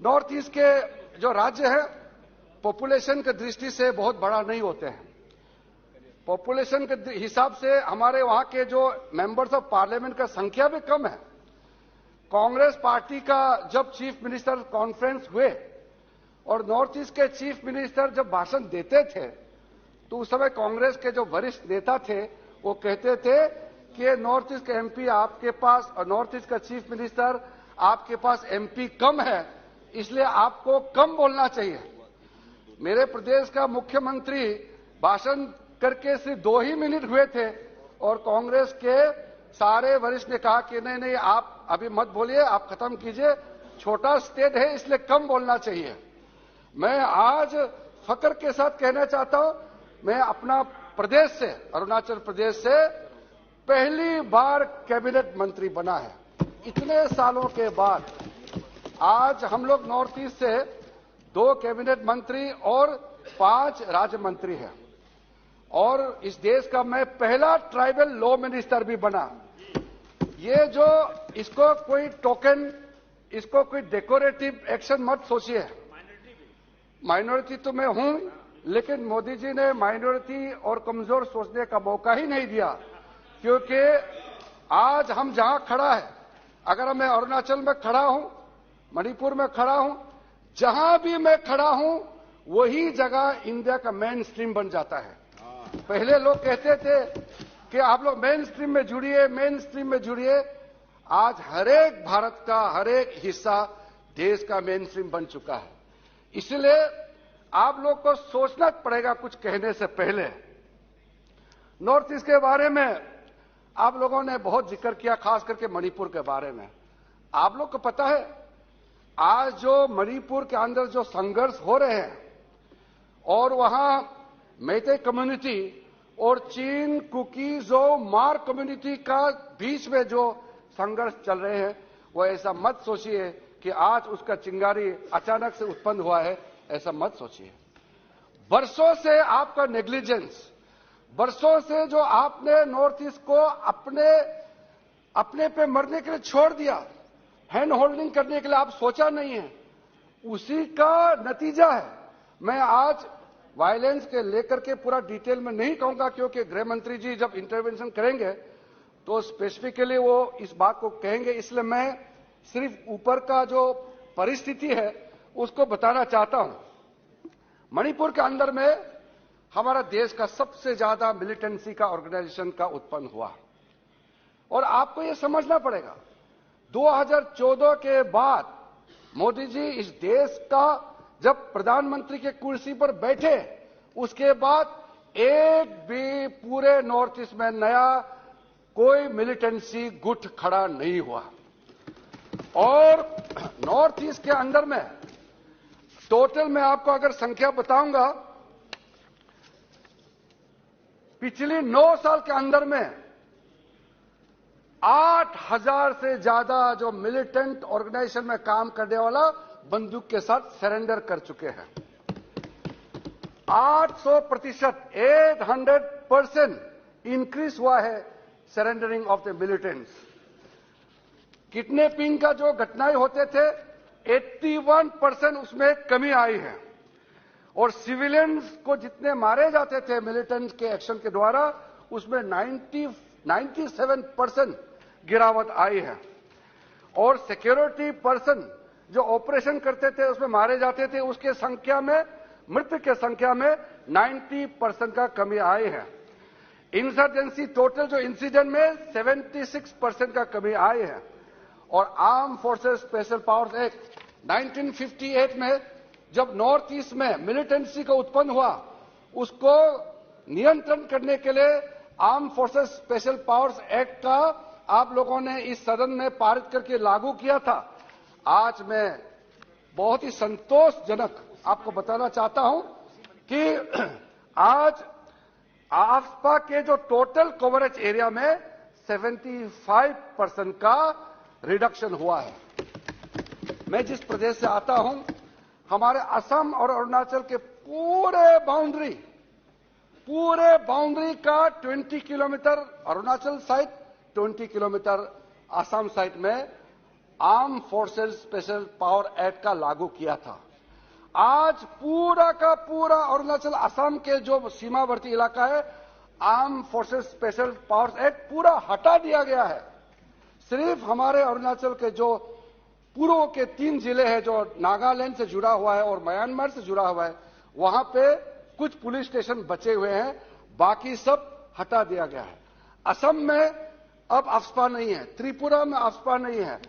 North east के जो राज्य हैं पॉपुलेशन की दृष्टि से बहुत बड़ा नहीं होते हैं। पॉपुलेशन के हिसाब से हमारे वहां के जो मेंबर्स ऑफ पार्लियामेंट का संख्या भी कम है। कांग्रेस पार्टी का जब चीफ मिनिस्टर कॉन्फ्रेंस हुए और नॉर्थ ईस्ट के चीफ मिनिस्टर जब भाषण देते थे तो उस समय कांग्रेस के जो वरिष्ठ नेता थे वो कहते थे कि नॉर्थ ईस्ट के एमपी आपके पास और नॉर्थ ईस्ट का चीफ मिनिस्टर आपके पास एमपी कम है, इसलिए आपको कम बोलना चाहिए। मेरे प्रदेश का मुख्यमंत्री भाषण करके सिर्फ 2 ही मिनट हुए थे और कांग्रेस के सारे वरिष्ठ ने कहा कि नहीं नहीं आप अभी मत बोलिए, आप खत्म कीजिए, छोटा स्टेट है इसलिए कम बोलना चाहिए। मैं आज फक्र के साथ कहना चाहता हूं, मैं अपना प्रदेश से अरुणाचल प्रदेश से पहली बार कैबिनेट मंत्री बना है। इतने सालों के बाद आज हम लोग नॉर्थ ईस्ट से 2 कैबिनेट मंत्री और 5 राज्य मंत्री हैं और इस देश का मैं पहला ट्राइबल लॉ मिनिस्टर भी बना। ये जो इसको कोई टोकन, इसको कोई डेकोरेटिव एक्शन मत सोचिए। माइनॉरिटी तो मैं हूं, लेकिन मोदी जी ने माइनॉरिटी और कमजोर सोचने का मौका ही नहीं दिया, क्योंकि आज हम जहां खड़ा है, अगर मैं अरुणाचल में खड़ा हूं, मणिपुर में खड़ा हूं, जहां भी मैं खड़ा हूं वही जगह इंडिया का मेन स्ट्रीम बन जाता है। पहले लोग कहते थे कि आप लोग मेन स्ट्रीम में जुड़िए, मेन स्ट्रीम में जुड़िए। आज हरेक भारत का हरेक हिस्सा देश का मेन स्ट्रीम बन चुका है। इसलिए आप लोग को सोचना पड़ेगा कुछ कहने से पहले। नॉर्थ ईस्ट के बारे में आप लोगों ने बहुत जिक्र किया, खास करके मणिपुर के बारे में। आप लोग को पता है आज जो मणिपुर के अंदर जो संघर्ष हो रहे हैं और वहां मैते कम्युनिटी और चीन, कुकीज और मार कम्युनिटी का बीच में जो संघर्ष चल रहे हैं, वो ऐसा मत सोचिए कि आज उसका चिंगारी अचानक से उत्पन्न हुआ है, ऐसा मत सोचिए। वर्षों से आपका नेग्लिजेंस, वर्षों से जो आपने नॉर्थ ईस्ट को अपने पे मरने के लिए छोड़ दिया, हैंड होल्डिंग करने के लिए आप सोचा नहीं है, उसी का नतीजा है। मैं आज वायलेंस के लेकर के पूरा डिटेल में नहीं कहूंगा, क्योंकि गृह मंत्री जी जब इंटरवेंशन करेंगे तो स्पेसिफिकली वो इस बात को कहेंगे, इसलिए मैं सिर्फ ऊपर का जो परिस्थिति है उसको बताना चाहता हूं। मणिपुर के अंदर में हमारा देश का सबसे ज्यादा मिलिटेंसी का ऑर्गेनाइजेशन का उत्पन्न हुआ और आपको ये समझना पड़ेगा 2014 के बाद मोदी जी इस देश का जब प्रधानमंत्री के कुर्सी पर बैठे, उसके बाद एक भी पूरे नॉर्थ ईस्ट में नया कोई मिलिटेंसी गुट खड़ा नहीं हुआ। और नॉर्थ ईस्ट के अंदर में टोटल मैं आपको अगर संख्या बताऊंगा, पिछले 9 साल के अंदर में 8,000 से ज्यादा जो मिलिटेंट ऑर्गेनाइजेशन में काम करने वाला बंदूक के साथ सरेंडर कर चुके हैं। 800%, 800% इंक्रीज हुआ है surrendering of the militants. Kidnapping का जो घटनाएं होते थे 81% उसमें कमी आई है और सिविलियंस को जितने मारे जाते थे मिलिटेंट्स के एक्शन के द्वारा उसमें 97% गिरावट आई है और सिक्योरिटी पर्सन जो ऑपरेशन करते थे उसमें मारे जाते थे उसके संख्या में, मृत्यु के संख्या में 90% का कमी आई है। इंसर्जेंसी टोटल जो इंसिडेंट में 76% का कमी आई है और arm forces special powers act 1958 में जब नॉर्थ ईस्ट में मिलिटेंसी का उत्पन्न हुआ, उसको नियंत्रण करने के लिए arm forces special powers act का आप लोगों ने इस सदन में पारित करके लागू किया था। आज मैं बहुत ही संतोषजनक आपको बताना चाहता हूं कि आज आसपा के जो टोटल कवरेज एरिया में 75% का रिडक्शन हुआ है। मैं जिस प्रदेश से आता हूं, हमारे असम और अरुणाचल के पूरे बाउंड्री का 20 kilometre Arunachal side, 20 kilometre Assam side में armed forces special power act का लागू किया था। आज पूरा का पूरा अरुणाचल असम के जो सीमावर्ती इलाका है, arm forces special powers act पूरा हटा दिया गया है। सिर्फ हमारे अरुणाचल के जो पूर्व के 3 जिले हैं जो नागालैंड से जुड़ा हुआ है और म्यांमार से जुड़ा हुआ है, वहां पे कुछ पुलिस स्टेशन बचे हुए हैं, बाकी सब हटा दिया गया है। असम में अब अफस्पा नहीं है, त्रिपुरा में अफस्पा नहीं है।